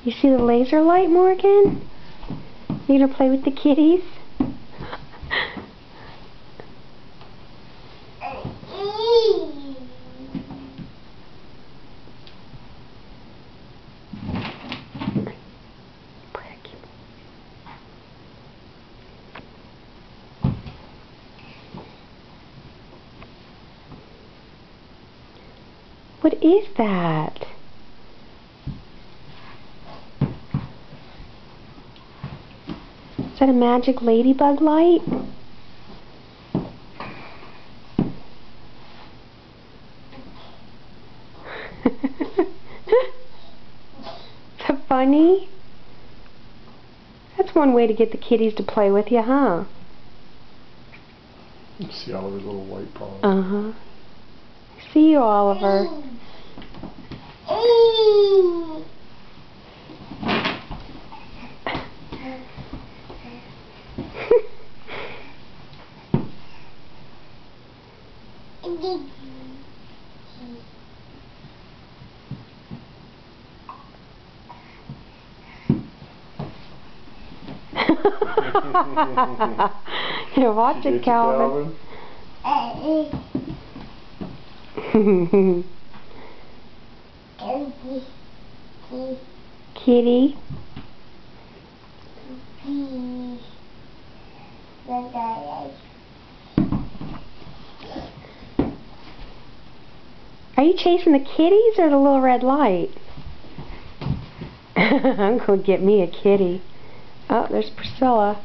You see the laser light, Morgan? You gonna play with the kitties? What is that? Is that a magic ladybug light? Is that funny? That's one way to get the kitties to play with you, huh? You see Oliver's little white paws. Uh-huh. See you, Oliver. Here, watch it, Calvin. Kitty. Are you chasing the kitties or the little red light? I'm going to get me a kitty. Oh, there's Priscilla.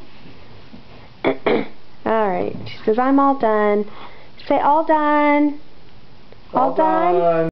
Alright, she says, I'm all done. Say, all done. All done.